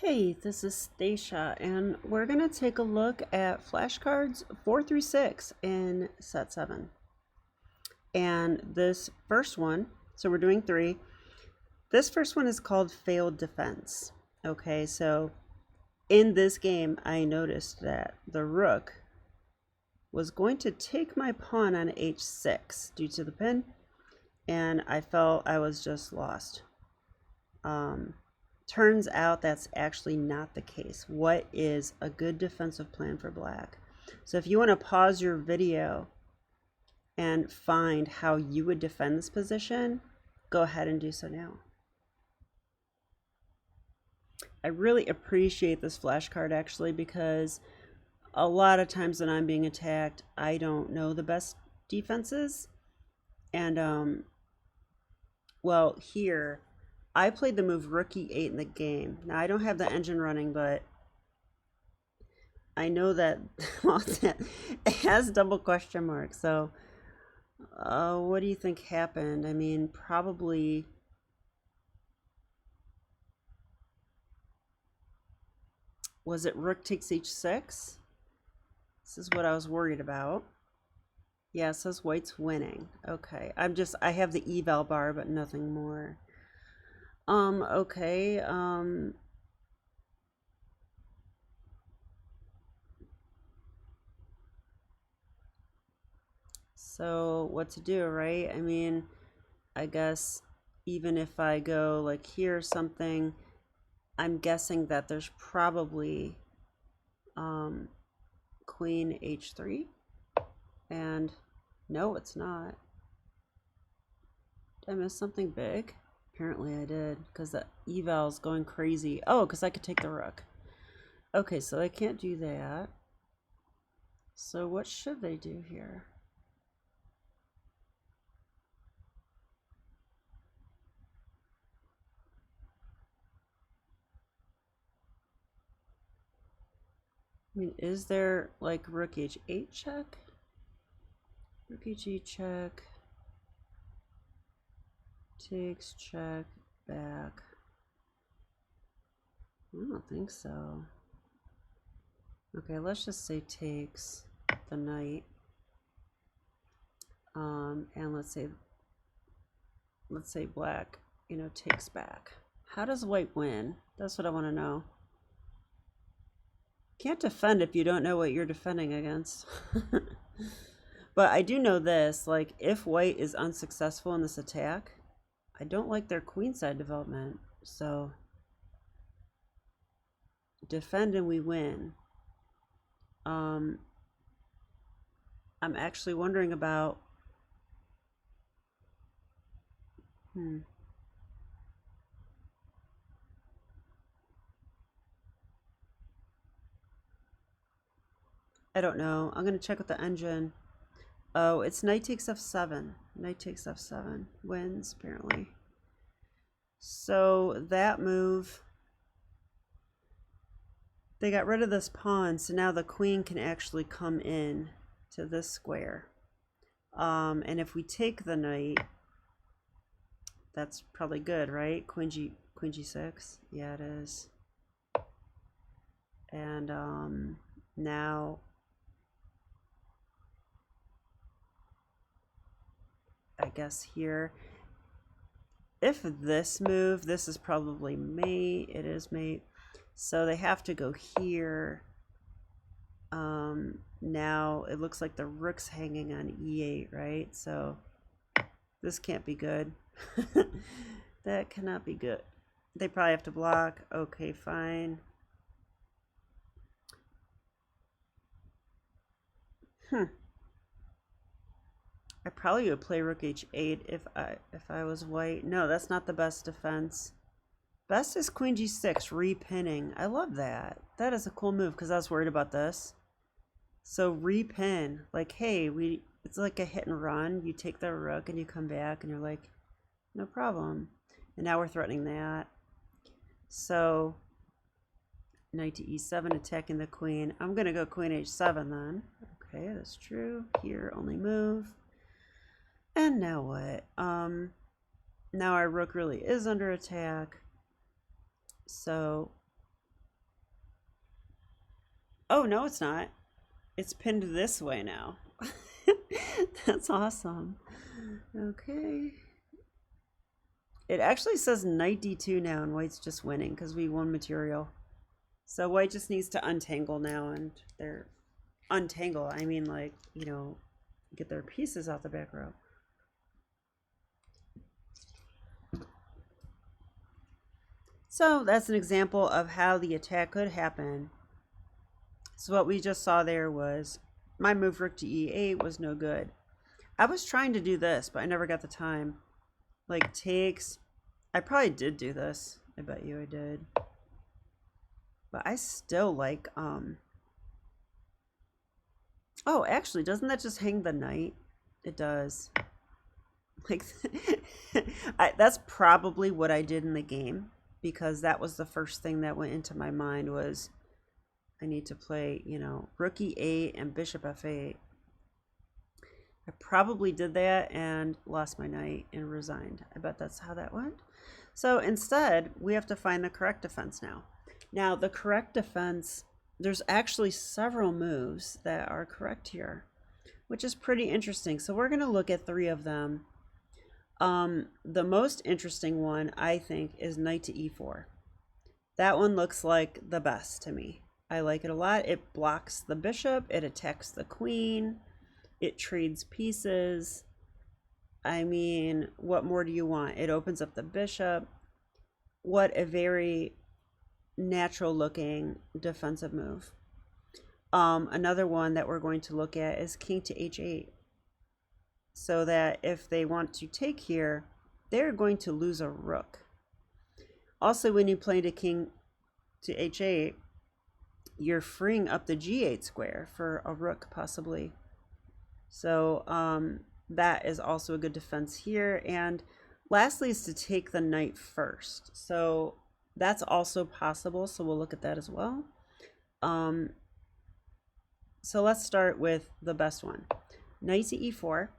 Hey, this is Stacia, and we're going to take a look at flashcards 4 through 6 in set 7. And this first one, so we're doing 3. This first one is called Failed Defense. Okay, so in this game, I noticed that the rook was going to take my pawn on h6 due to the pin, and I felt I was just lost. Turns out that's actually not the case. What is a good defensive plan for black? So if you want to pause your video and find how you would defend this position, go ahead and do so now. I really appreciate this flashcard actually, because a lot of times when I'm being attacked, I don't know the best defenses. And well, here I played the move rook e8 in the game. Now I don't have the engine running, but I know that well, it has double question mark. So what do you think happened? I mean, probably was it rook takes h6? This is what I was worried about. Yeah, it says white's winning. Okay, I have the eval bar, but nothing more. Okay, so what to do, right? I mean, I guess even if I go like here or something, I'm guessing that there's probably queen h3, and no, it's not. Did I miss something big? Apparently I did, because the eval's going crazy. Oh, because I could take the rook. Okay, so they can't do that. So what should they do here? I mean, is there like rook h8 check? Rook h8 check. Takes, check, back. I don't think so. Okay, let's just say takes the knight. And let's say black, takes back. How does white win? That's what I want to know. Can't defend if you don't know what you're defending against. But I do know this, like if white is unsuccessful in this attack, I don't like their queenside development. So defend and we win. I'm actually wondering about I don't know. I'm gonna check with the engine. Oh, it's knight takes f7. Knight takes f7 wins apparently. So that move, they got rid of this pawn, so now the queen can actually come in to this square. And if we take the knight, that's probably good, right? Queen g6. Yeah, it is. And now I guess here, if this move, this is probably mate. It is mate. So they have to go here. Now it looks like the rook's hanging on e8, right? So this can't be good. That cannot be good. They probably have to block. Okay, fine. I probably would play rook h8 if I was white. No, that's not the best defense. Best is queen g6, repinning. I love that. That is a cool move because I was worried about this. So repin, like, hey, it's like a hit and run. You take the rook and you come back and you're like, no problem. And now we're threatening that. So knight to e7, attacking the queen. I'm gonna go queen h7 then. Okay, that's true. Here, only move. And now what? Now our rook really is under attack. So Oh, no, it's not. It's pinned this way now. That's awesome. Okay. It actually says knight d2 now, and white's just winning because we won material. So white just needs to untangle now, and they're untangle. I mean, like, you know, get their pieces out the back row. So that's an example of how the attack could happen. So what we just saw there was my move rook to e8 was no good. I was trying to do this, but I never got the time. Like takes, I probably did do this. I bet you I did. But I still like, oh, actually, doesn't that just hang the knight? It does. Like, that's probably what I did in the game, because that was the first thing that went into my mind was I need to play, you know, rook e8 and bishop f8. I probably did that and lost my knight and resigned. I bet that's how that went. So instead, we have to find the correct defense now. Now, the correct defense, there's actually several moves that are correct here, which is pretty interesting. So we're going to look at 3 of them. The most interesting one, I think, is knight to e4. That one looks like the best to me. I like it a lot. It blocks the bishop. It attacks the queen. It trades pieces. I mean, what more do you want? It opens up the bishop. What a very natural looking defensive move. Another one that we're going to look at is king to h8. So that if they want to take here, they're going to lose a rook. Also, when you play the king to h8, you're freeing up the g8 square for a rook possibly. So that is also a good defense here. And lastly is to take the knight first. So that's also possible. So we'll look at that as well. So let's start with the best one. Knight to e4.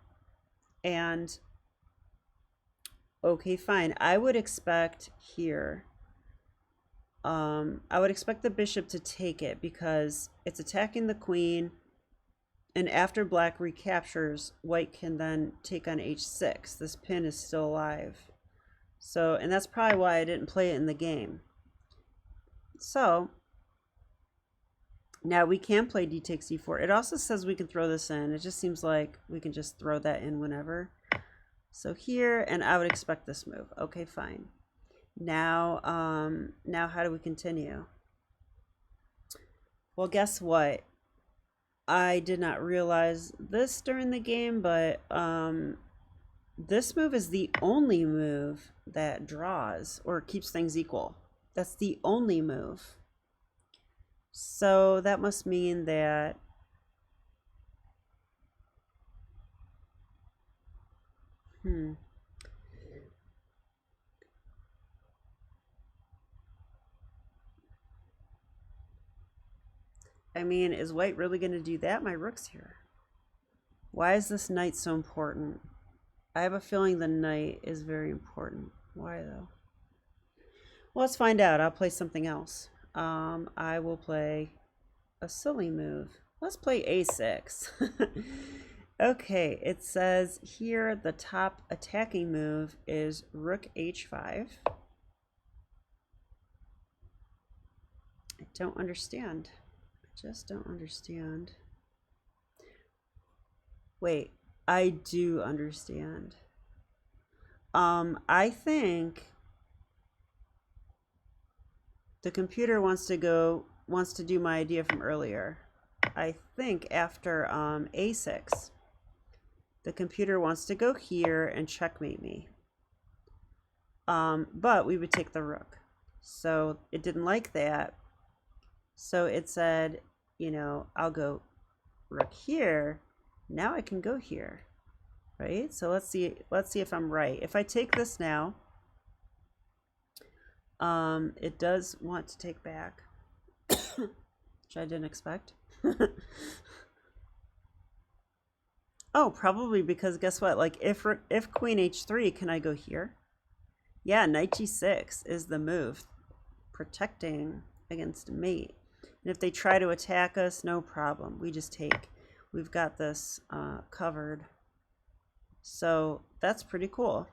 And okay, fine. I would expect here, I would expect the bishop to take it because it's attacking the queen. And after black recaptures, white can then take on h6. This pin is still alive. So, and that's probably why I didn't play it in the game. So, now we can play d takes e4. It also says we can throw this in. It just seems like we can just throw that in whenever. So here, and I would expect this move. Okay, fine. Now, now how do we continue? Well, guess what? I did not realize this during the game, but this move is the only move that draws or keeps things equal. That's the only move. So that must mean that I mean, is white really going to do that? My rook's here. Why is this knight so important? I have a feeling the knight is very important. Why though? Well, let's find out. I'll play something else. I will play a silly move. Let's play a6. Okay, it says here the top attacking move is rook h5. I don't understand. I just don't understand. Wait, I do understand. I think the computer wants to do my idea from earlier. I think after a6, the computer wants to go here and checkmate me. But we would take the rook. So it didn't like that. So it said, you know, I'll go rook here. Now I can go here, right? So let's see if I'm right. If I take this now, it does want to take back, which I didn't expect. Oh, probably because guess what? Like if queen h3, can I go here? Yeah, knight g6 is the move, protecting against mate. And if they try to attack us, no problem. We just take. We've got this covered. So that's pretty cool.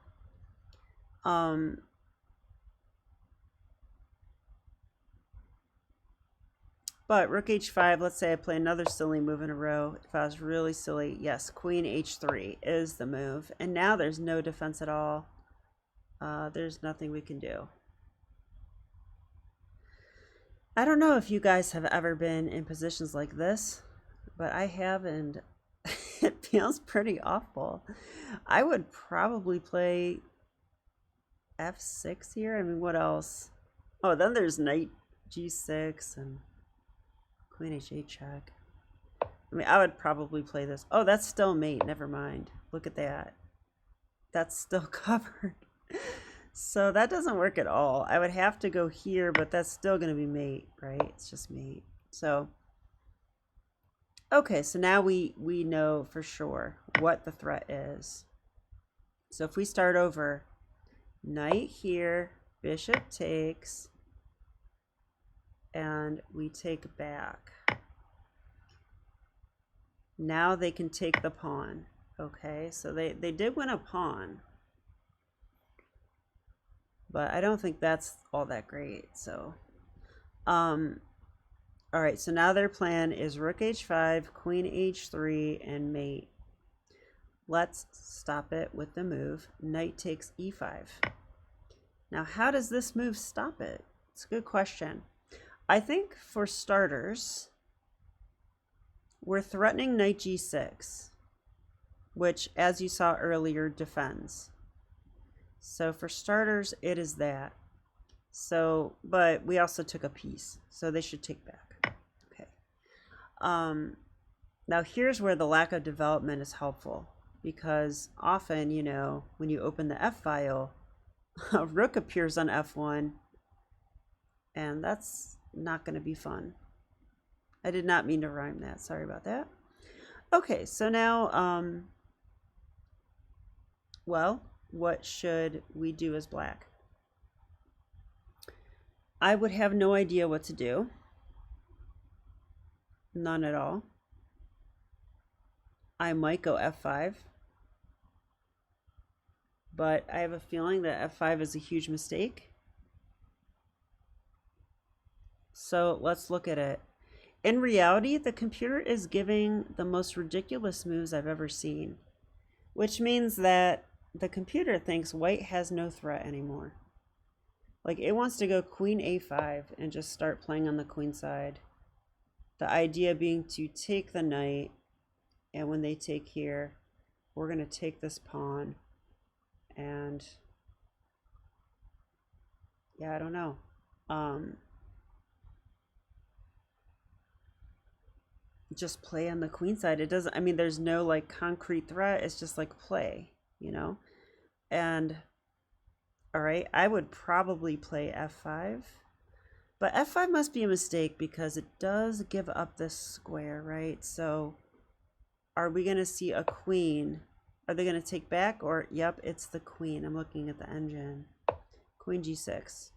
But rook h5, let's say I play another silly move in a row. If I was really silly, yes, queen h3 is the move. And now there's no defense at all. There's nothing we can do. I don't know if you guys have ever been in positions like this, but I have, and it feels pretty awful. I would probably play f6 here. I mean, what else? Oh, then there's knight g6 and queen h8 check. I mean, I would probably play this. Oh, that's still mate. Never mind. Look at that. That's still covered. So that doesn't work at all. I would have to go here, but that's still going to be mate, right? It's just mate. So, okay, so now we know for sure what the threat is. So if we start over, knight here, bishop takes, and we take back. Now they can take the pawn. Okay, so they did win a pawn. But I don't think that's all that great. So, all right, so now their plan is rook h5, queen h3, and mate. Let's stop it with the move. Knight takes e5. Now, how does this move stop it? It's a good question. I think for starters, we're threatening knight g6, which, as you saw earlier, defends. So for starters, it is that. So, but we also took a piece, so they should take back. Okay. Now here's where the lack of development is helpful, because often, you know, when you open the F file, a rook appears on F1, and that's not going to be fun. I did not mean to rhyme that. Sorry about that. Okay, so now, well, what should we do as black? I would have no idea what to do. None at all. I might go f5, but I have a feeling that f5 is a huge mistake. So let's look at it. In reality, the computer is giving the most ridiculous moves I've ever seen, which means that the computer thinks white has no threat anymore. Like, it wants to go queen a5 and just start playing on the queen side. The idea being to take the knight, and when they take here, we're going to take this pawn, and yeah, I don't know. Just play on the queen side. It doesn't, I mean, there's no like concrete threat. It's just like play, you know? And all right, I would probably play f5, but f5 must be a mistake because it does give up this square, right? So are we going to see a queen? Are they going to take back? Or yep, it's the queen. I'm looking at the engine. Queen g6.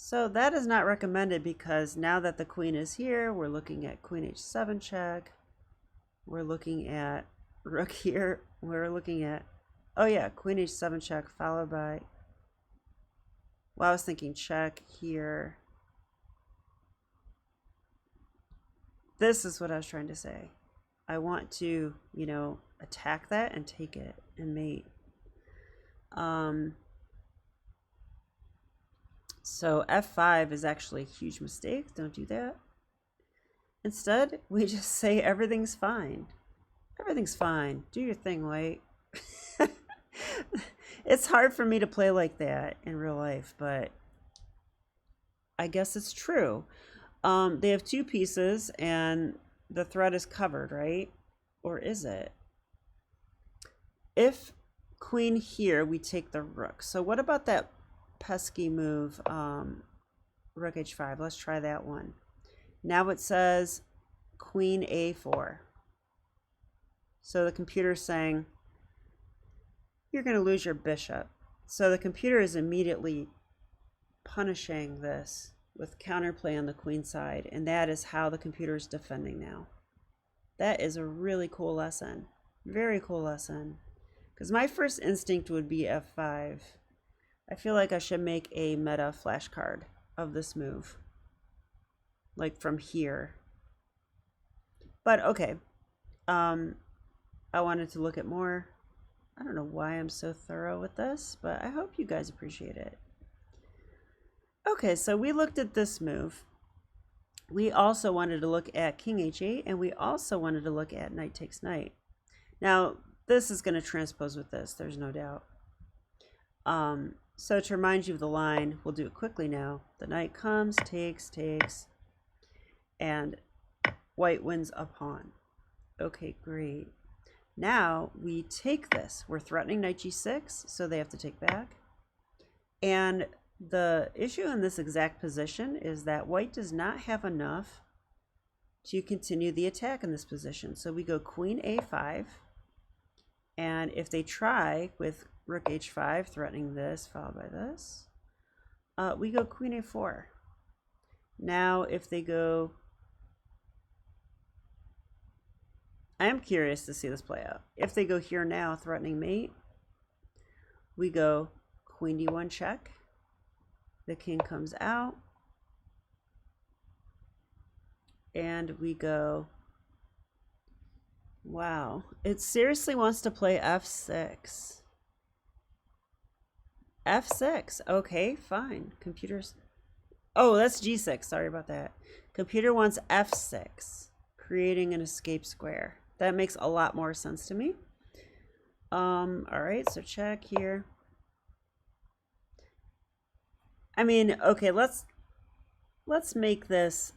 So that is not recommended, because now that the queen is here, we're looking at queen h7 check. We're looking at rook here. We're looking at, oh yeah, queen h7 check followed by, well, I was thinking check here. This is what I was trying to say. I want to, you know, attack that and take it and mate. So f5 is actually a huge mistake. Don't do that. Instead, we just say everything's fine. Everything's fine. Do your thing, white. It's hard for me to play like that in real life, but I guess it's true. They have two pieces and the threat is covered, right? Or is it? If queen here, we take the rook. So what about that pesky move, rook h5? Let's try that one. Now it says queen a4. So the computer's saying, you're going to lose your bishop. So the computer is immediately punishing this with counterplay on the queen side, and that is how the computer is defending now. That is a really cool lesson. Very cool lesson. Because my first instinct would be f5. I feel like I should make a meta flashcard of this move. Like from here. But okay. I wanted to look at more. I don't know why I'm so thorough with this, but I hope you guys appreciate it. Okay, so we looked at this move. We also wanted to look at king h8, and we also wanted to look at knight takes knight. Now, this is going to transpose with this, there's no doubt. So to remind you of the line, we'll do it quickly now. The knight comes, takes, and white wins a pawn. Okay, great. Now we take this. We're threatening knight g6, so they have to take back. And the issue in this exact position is that white does not have enough to continue the attack in this position. So we go queen a5, and if they try with rook h5, threatening this, followed by this, we go queen a4. Now if they go, I am curious to see this play out. If they go here now, threatening mate, we go queen d1 check. The king comes out, and we go, wow, it seriously wants to play f6. f6, okay, fine. Computers, oh, that's g6, sorry about that. Computer wants f6, creating an escape square. That makes a lot more sense to me. All right, so check here. I mean, okay, let's make this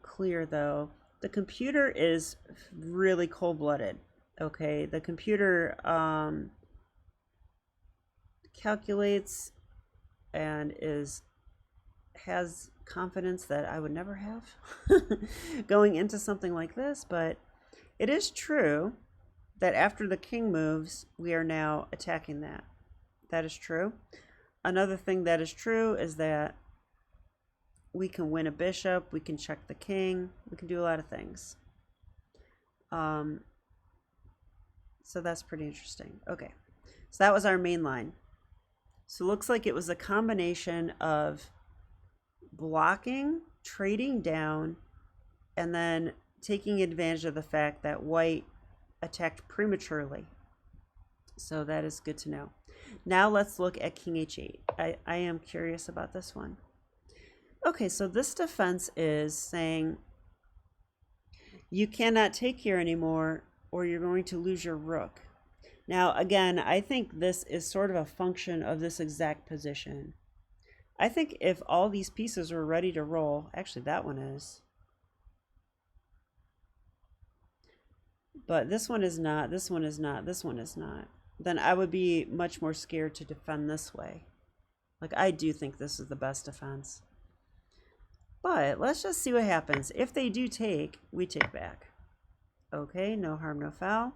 clear though. The computer is really cold-blooded. Okay, the computer calculates and has confidence that I would never have going into something like this, but it is true that after the king moves, we are now attacking that. That is true. Another thing that is true is that we can win a bishop, we can check the king, we can do a lot of things. So that's pretty interesting. Okay, so that was our main line. So it looks like it was a combination of blocking, trading down, and then taking advantage of the fact that white attacked prematurely. So that is good to know. Now let's look at king h8. I am curious about this one. Okay, so this defense is saying you cannot take here anymore or you're going to lose your rook. Now, again, I think this is sort of a function of this exact position. I think if all these pieces were ready to roll, actually that one is, but this one is not, this one is not, this one is not, then I would be much more scared to defend this way. Like, I do think this is the best defense. But let's just see what happens. If they do take, we take back. Okay, no harm, no foul.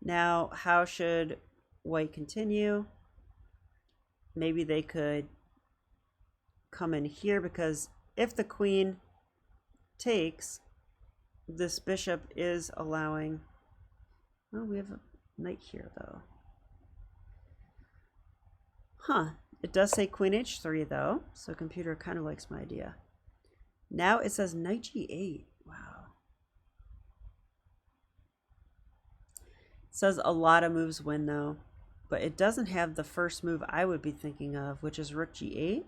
Now, how should white continue? Maybe they could come in here, because if the queen takes, this bishop is allowing, well, we have a knight here though. Huh, it does say queen h3 though, so computer kind of likes my idea. Now it says knight g8. Wow. It says a lot of moves win though, but it doesn't have the first move I would be thinking of, which is rook g8,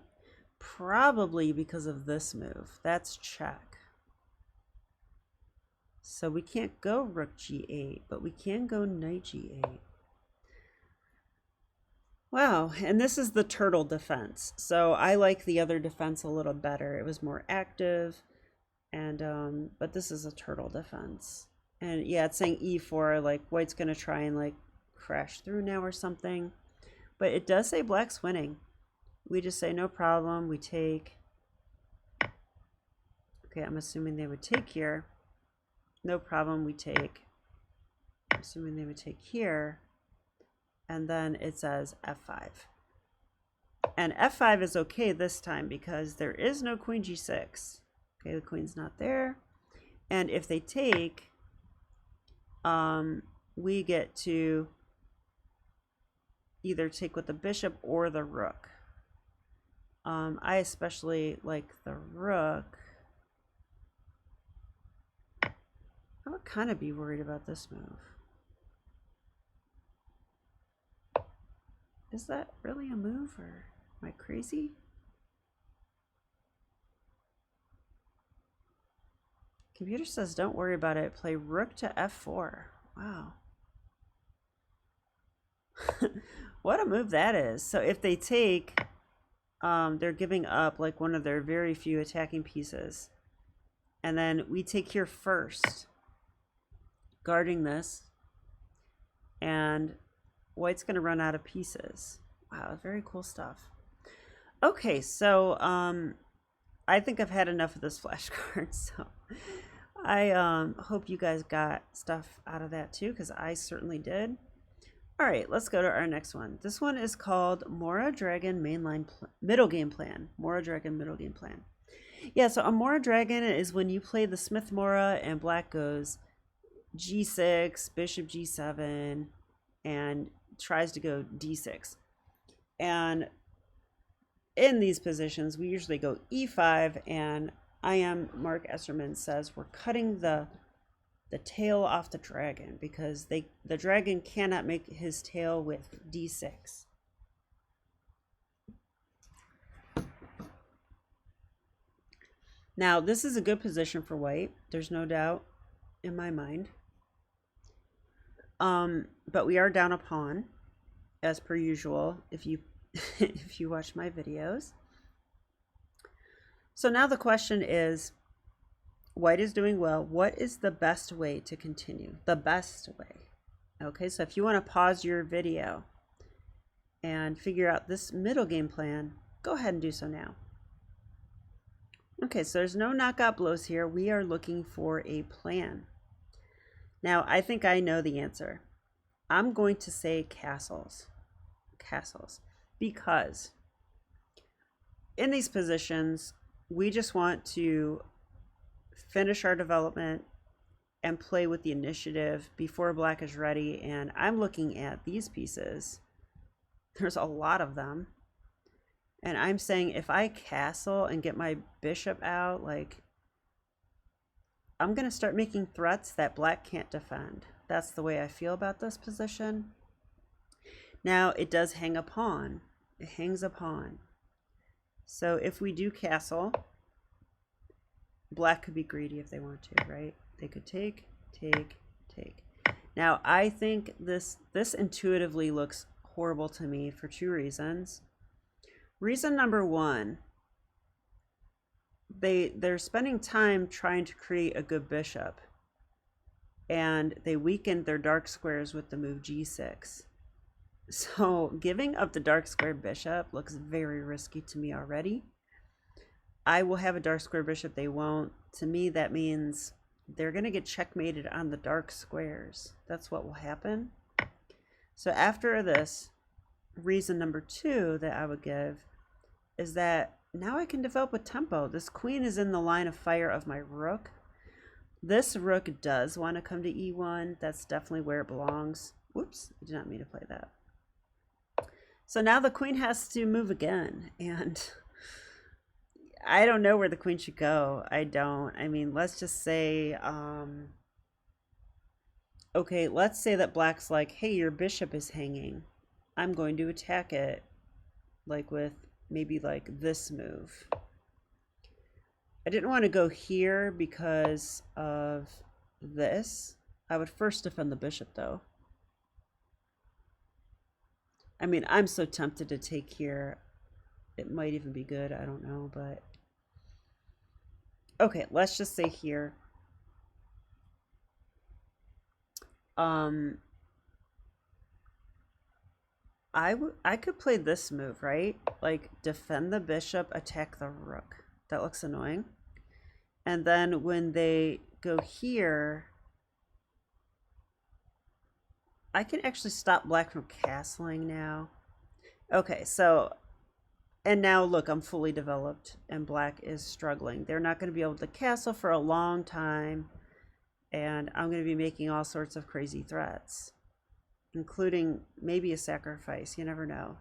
probably because of this move. That's check. So we can't go rook g8, but we can go knight g8. Wow, and this is the turtle defense. So I like the other defense a little better. It was more active, and but this is a turtle defense. And yeah, it's saying e4, like white's gonna try and like crash through now or something. But it does say black's winning. We just say no problem, we take. Okay, I'm assuming they would take here. No problem, we take. I'm assuming they would take here. And then it says f5. And f5 is okay this time because there is no queen g6. Okay, the queen's not there. And if they take, we get to either take with the bishop or the rook. I especially like the rook. I would kind of be worried about this move. Is that really a move, or am I crazy? Computer says don't worry about it. Play rook to f4. Wow. What a move that is. So if they take, they're giving up like one of their very few attacking pieces. And then we take here first, guarding this. And white's going to run out of pieces. Wow, very cool stuff. Okay, so I think I've had enough of this flashcard. So I hope you guys got stuff out of that too, because I certainly did. All right, let's go to our next one. This one is called Mora Dragon Mainline Middle Game Plan. Mora Dragon Middle Game Plan. Yeah, so a Mora Dragon is when you play the Smith Mora and black goes g6, bishop g7, and tries to go d6. And in these positions, we usually go e5, and Mark Esserman says we're cutting the tail off the dragon because the dragon cannot make his tail with d6. Now, this is a good position for white. There's no doubt in my mind. But we are down a pawn, as per usual, if you if you watch my videos. So now the question is, white is doing well. What is the best way to continue? The best way. Okay, so if you want to pause your video and figure out this middle game plan, go ahead and do so now. Okay, so there's no knockout blows here. We are looking for a plan. Now, I think I know the answer. I'm going to say castles. Castles. Because in these positions, we just want to finish our development and play with the initiative before black is ready. And I'm looking at these pieces. There's a lot of them. And I'm saying if I castle and get my bishop out, like, I'm going to start making threats that black can't defend. That's the way I feel about this position. Now, it does hang a pawn. It hangs a pawn. So if we do castle, black could be greedy if they want to, right? They could take, take, take. Now, I think this intuitively looks horrible to me for two reasons. Reason number one, they're spending time trying to create a good bishop, and they weakened their dark squares with the move g6. So giving up the dark square bishop looks very risky to me already. I will have a dark square bishop, they won't. To me, that means they're going to get checkmated on the dark squares. That's what will happen. So after this, reason number two that I would give is that now I can develop with tempo. This queen is in the line of fire of my rook. This rook does want to come to e1. That's definitely where it belongs. Whoops, I did not mean to play that. So now the queen has to move again, and I don't know where the queen should go. I don't. I mean, let's just say, okay, let's say that black's like, hey, your bishop is hanging. I'm going to attack it, like with maybe like this move. I didn't want to go here because of this. I would first defend the bishop though. I mean, I'm so tempted to take here. It might even be good, I don't know, but okay, let's just say here. I could play this move, right? Like defend the bishop, attack the rook. That looks annoying. And then when they go here, I can actually stop black from castling now. Okay, so And now look, I'm fully developed and black is struggling. They're not going to be able to castle for a long time. And I'm going to be making all sorts of crazy threats, including maybe a sacrifice. You never know.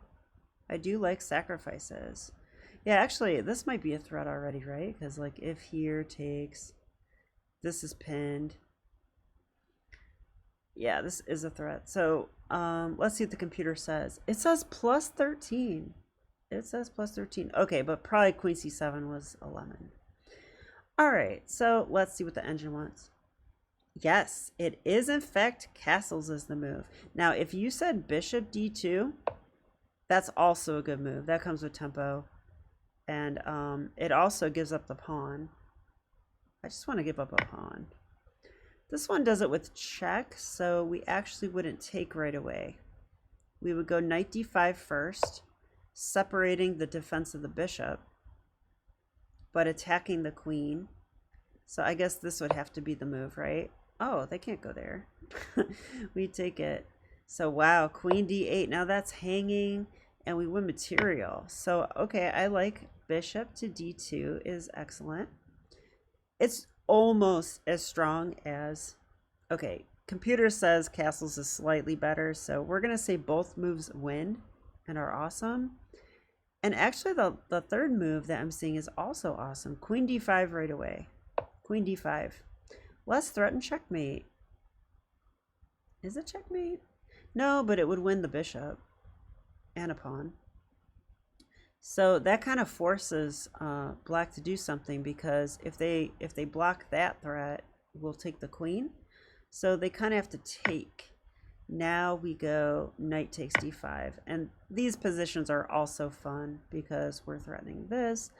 I do like sacrifices. Yeah, actually, this might be a threat already, right? Because like if here takes, this is pinned. Yeah, this is a threat. So let's see what the computer says. It says plus 13. It says plus 13. Okay, but probably queen c7 was a lemon. All right, so let's see what the engine wants. Yes, it is in fact castles is the move. Now, if you said bishop d2, that's also a good move. That comes with tempo. And it also gives up the pawn. I just want to give up a pawn. This one does it with check, so we actually wouldn't take right away. We would go knight d5 first, separating the defense of the bishop, but attacking the queen. So I guess this would have to be the move, right? Oh, they can't go there. We take it. So wow, queen d8. Now that's hanging, and we win material. So okay, I like bishop to d2 is excellent. It's almost as strong as, okay, computer says castles is slightly better, so we're gonna say both moves win and are awesome. And actually the third move that I'm seeing is also awesome. Queen d5 right away. Queen d5. Less threaten checkmate. Is it checkmate? No, but it would win the bishop and a pawn. So that kind of forces black to do something, because if they block that threat, we'll take the queen. So they kind of have to take. Now we go knight takes d5. And these positions are also fun because we're threatening this.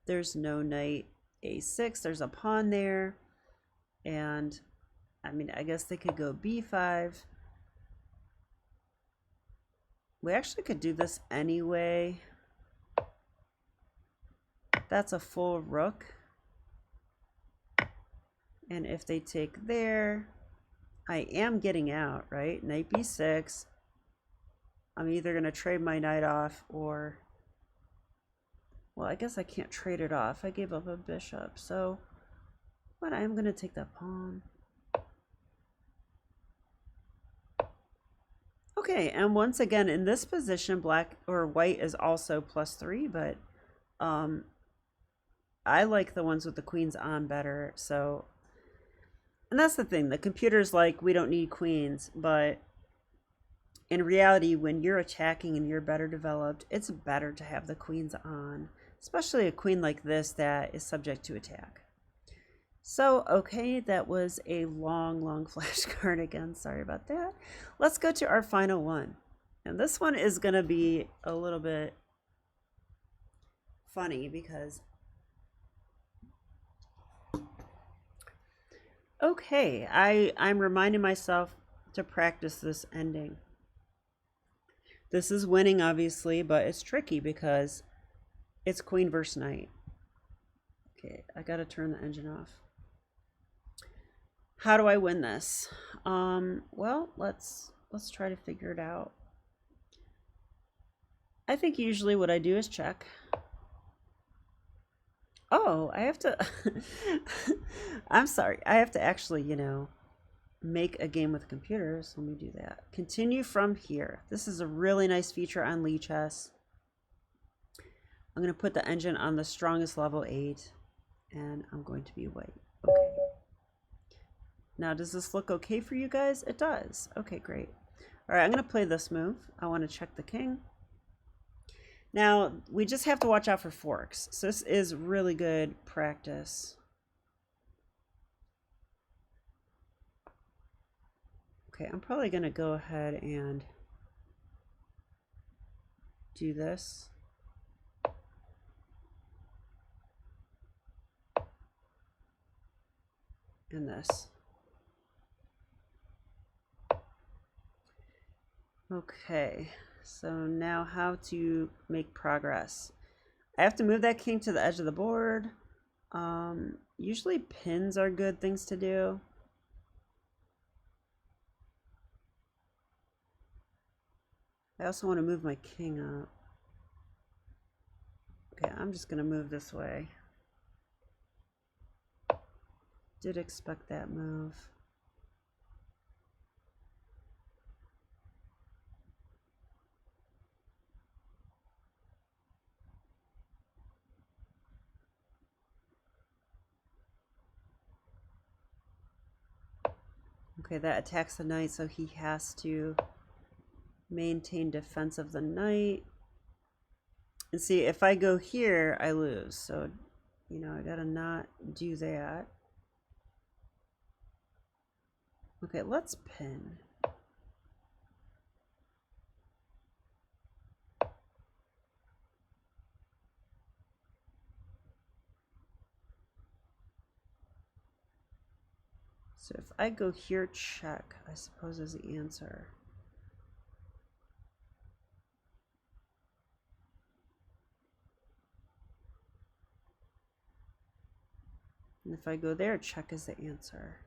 There's no knight a6. There's a pawn there. And I mean, I guess they could go b5. We actually could do this anyway. That's a full rook. And if they take there, I am getting out, right? Knight b6. I'm either going to trade my knight off or, well, I guess I can't trade it off. I gave up a bishop. So, but I am going to take that pawn. Okay, and once again, in this position, black or white is also +3, but I like the ones with the queens on better. So, and that's the thing, the computer's like, we don't need queens, but in reality, when you're attacking and you're better developed, it's better to have the queens on, especially a queen like this that is subject to attack. So, okay, that was a long flashcard again. Sorry about that. Let's go to our final one. And this one is going to be a little bit funny because, okay, I'm reminding myself to practice this ending. This is winning, obviously, but it's tricky because it's queen versus knight. Okay, I got to turn the engine off. How do I win this? Well, let's try to figure it out. I think usually what I do is check. Oh, I have to I'm sorry. I have to actually, you know, make a game with computers. Let me do that. Continue from here. This is a really nice feature on Lee Chess. I'm going to put the engine on the strongest level 8, and I'm going to be white. Okay. Now, does this look okay for you guys? It does. Okay, great. All right, I'm going to play this move. I want to check the king. Now, we just have to watch out for forks. So this is really good practice. Okay, I'm probably going to go ahead and do this. And this. Okay, so now how to make progress. I have to move that king to the edge of the board. Usually pins are good things to do. I also want to move my king up. Okay, I'm just gonna move this way. Did expect that move. Okay, that attacks the knight, so he has to maintain defense of the knight. And see, if I go here, I lose. So, you know, I gotta not do that. Okay, let's pin. So if I go here, check, I suppose is the answer. And if I go there, check is the answer.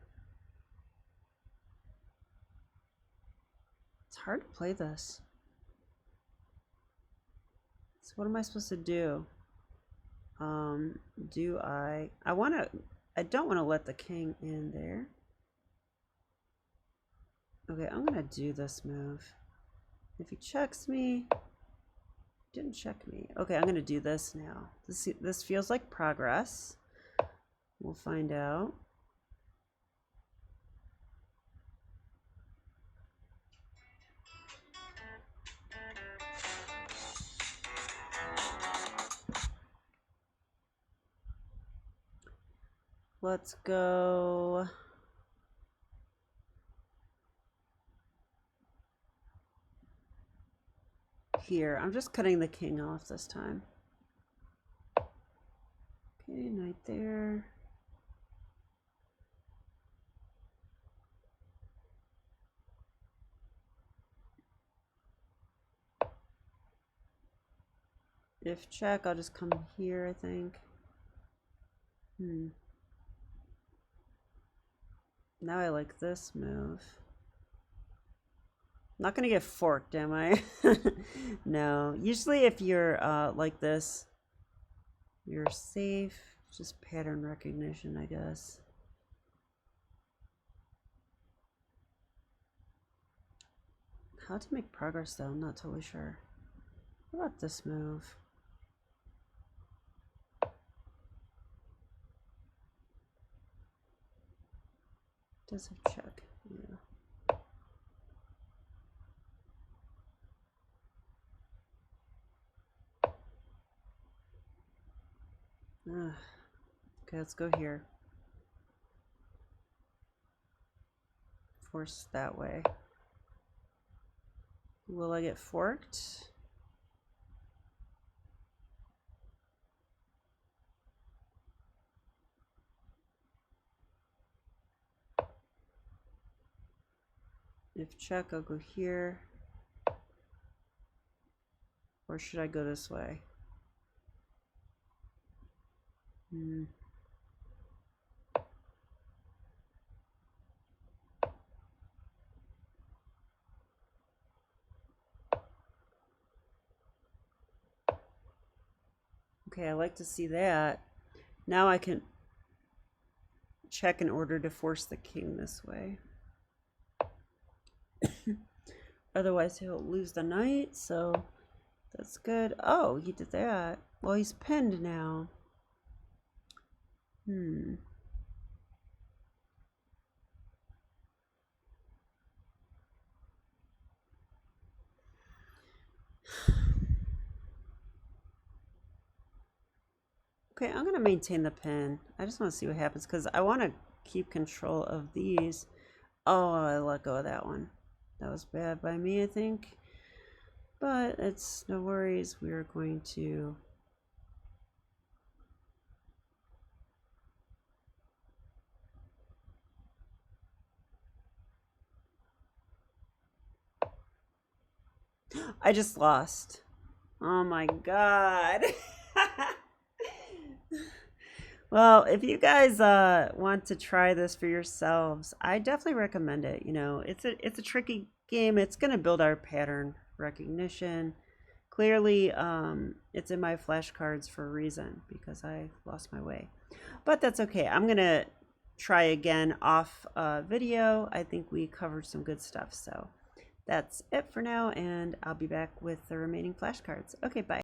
It's hard to play this. So what am I supposed to do? I don't want to let the king in there. Okay, I'm gonna do this move. If he checks me, didn't check me. Okay, I'm gonna do this now. This feels like progress. We'll find out. Let's go. Here, I'm just cutting the king off this time. Okay, knight there. If check, I'll just come here, I think. Now I like this move. I'm not gonna get forked, am I? No. Usually if you're like this, you're safe. Just pattern recognition, I guess. How to make progress though, I'm not totally sure. What about this move? Does have check, yeah. Okay, let's go here. Force that way. Will I get forked? If check, I'll go here. Or should I go this way? Okay, I like to see that. Now I can check in order to force the king this way. Otherwise he'll lose the knight, so that's good. Oh, he did that. Well, he's pinned now. Okay, I'm gonna maintain the pin. I just want to see what happens because I want to keep control of these. Oh, I let go of that one. That was bad by me, I think. But it's no worries. We are going to I just lost. Oh my god. Well, if you guys want to try this for yourselves, I definitely recommend it. You know, it's a tricky game. It's going to build our pattern recognition. Clearly, it's in my flashcards for a reason because I lost my way. But that's okay. I'm going to try again off video. I think we covered some good stuff. So that's it for now, and I'll be back with the remaining flashcards. Okay, bye.